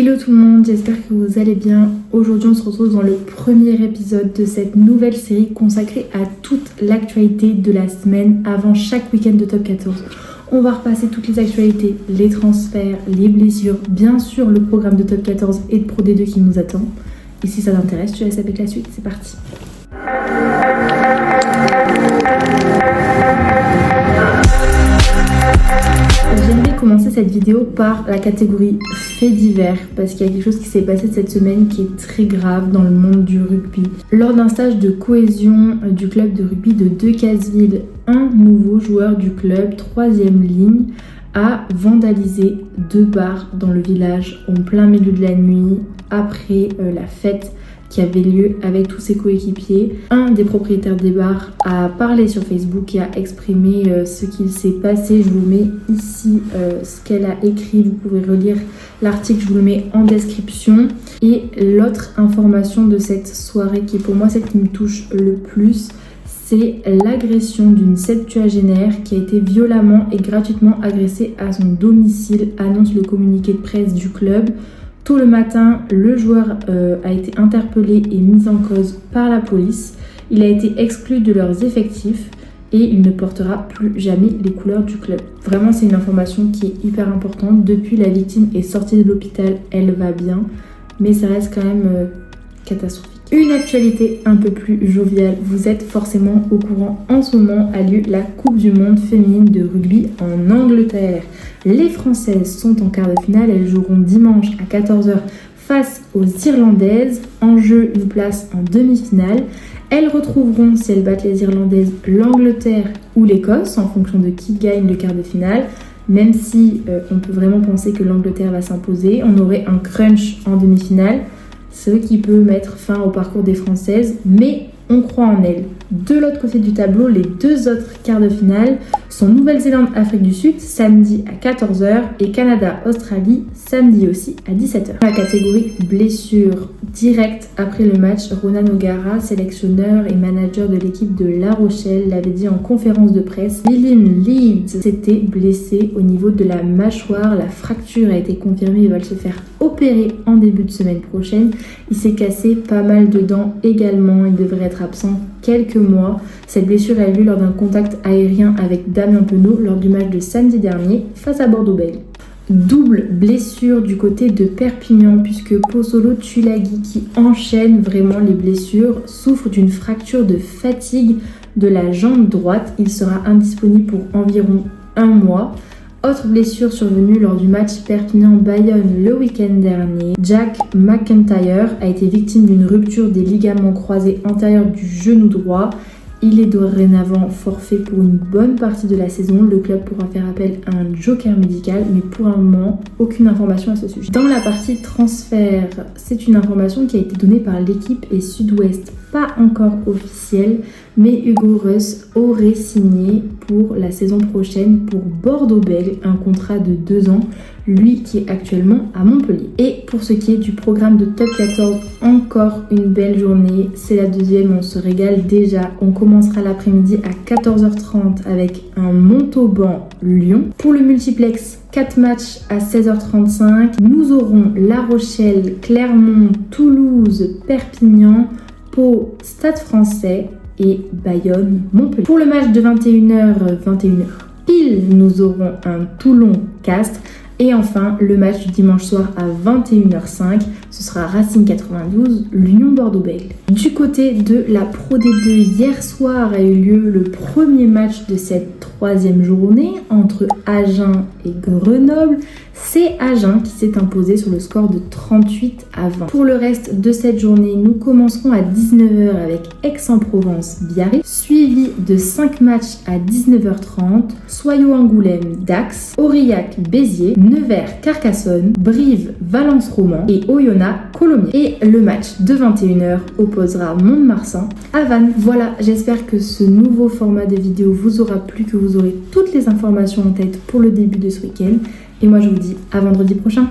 Hello tout le monde, j'espère que vous allez bien. Aujourd'hui on se retrouve dans le premier épisode de cette nouvelle série consacrée à toute l'actualité de la semaine avant chaque week-end de Top 14. On va repasser toutes les actualités, les transferts, les blessures, bien sûr le programme de Top 14 et de Pro D2 qui nous attend. Et si ça t'intéresse, tu laisses avec la suite, c'est parti. J'aimerais commencer cette vidéo par la catégorie faits divers parce qu'il y a quelque chose qui s'est passé cette semaine qui est très grave dans le monde du rugby. Lors d'un stage de cohésion du club de rugby de Decazeville, un nouveau joueur du club, 3e ligne, a vandalisé 2 bars dans le village en plein milieu de la nuit après la fête qui avait lieu avec tous ses coéquipiers. Un des propriétaires des bars a parlé sur Facebook et a exprimé ce qu'il s'est passé. Je vous mets ici ce qu'elle a écrit, vous pouvez relire l'article, je vous le mets en description. Et l'autre information de cette soirée qui est pour moi celle qui me touche le plus, c'est l'agression d'une septuagénaire qui a été violemment et gratuitement agressée à son domicile, annonce le communiqué de presse du club. Tôt le matin, le joueur a été interpellé et mis en cause par la police. Il a été exclu de leurs effectifs et il ne portera plus jamais les couleurs du club. Vraiment, c'est une information qui est hyper importante. Depuis, la victime est sortie de l'hôpital, elle va bien, mais ça reste quand même catastrophique. Une actualité un peu plus joviale, vous êtes forcément au courant, en ce moment a lieu la Coupe du Monde féminine de rugby en Angleterre. Les Françaises sont en quart de finale, elles joueront dimanche à 14h face aux Irlandaises, en jeu une place en demi-finale. Elles retrouveront, si elles battent les Irlandaises, l'Angleterre ou l'Écosse en fonction de qui gagne le quart de finale. Même si on peut vraiment penser que l'Angleterre va s'imposer, on aurait un crunch en demi-finale. Ce qui peut mettre fin au parcours des Françaises, mais on croit en elles. De l'autre côté du tableau, les 2 autres quarts de finale sont Nouvelle-Zélande-Afrique du Sud, samedi à 14h, et Canada-Australie, samedi aussi à 17h. La catégorie blessure, direct après le match, Ronan O'Gara, sélectionneur et manager de l'équipe de La Rochelle, l'avait dit en conférence de presse. Lillian Leeds s'était blessée au niveau de la mâchoire, la fracture a été confirmée, il va se faire opérer en début de semaine prochaine. Il s'est cassé pas mal de dents également, il devrait être absent quelques mois. Cette blessure a eu lieu lors d'un contact aérien avec Damien Penaud lors du match de samedi dernier face à Bordeaux-Bègles. Double blessure du côté de Perpignan puisque Pozzolo Tulagi, qui enchaîne vraiment les blessures, souffre d'une fracture de fatigue de la jambe droite. Il sera indisponible pour environ 1 mois. Autre blessure survenue lors du match Perpignan-Bayonne le week-end dernier. Jack McIntyre a été victime d'une rupture des ligaments croisés antérieurs du genou droit. Il est dorénavant forfait pour une bonne partie de la saison. Le club pourra faire appel à un joker médical, mais pour un moment, aucune information à ce sujet. Dans la partie transfert, c'est une information qui a été donnée par l'équipe et Sud-Ouest, pas encore officielle, mais Hugo Russ aurait signé pour la saison prochaine pour Bordeaux-Bègles un contrat de 2 ans, lui qui est actuellement à Montpellier. Et pour ce qui est du programme de Top 14, encore une belle journée, c'est la 2e, on se régale déjà. On commencera l'après-midi à 14h30 avec un Montauban-Lyon. Pour le multiplex, 4 matchs à 16h35. Nous aurons La Rochelle, Clermont, Toulouse, Perpignan, Pau, Stade Français et Bayonne, Montpellier. Pour le match de 21h pile, nous aurons un Toulon-Castres. Et enfin, le match du dimanche soir à 21h05, ce sera Racing 92, Lyon Bordeaux-Bègles. Du côté de la Pro D2, hier soir a eu lieu le premier match de cette 3e journée entre Agen et Grenoble. C'est Agen qui s'est imposé sur le score de 38-20. Pour le reste de cette journée, nous commencerons à 19h avec Aix-en-Provence-Biarritz, suivi de 5 matchs à 19h30, Soyaux-Angoulême-Dax, Aurillac-Béziers, Nevers-Carcassonne, Brive-Valence-Roman et Oyonnax-Colomiers. Et le match de 21h opposera Mont-de-Marsan à Vannes. Voilà, j'espère que ce nouveau format de vidéo vous aura plu, que vous aurez toutes les informations en tête pour le début de ce week-end. Et moi je vous dis à vendredi prochain.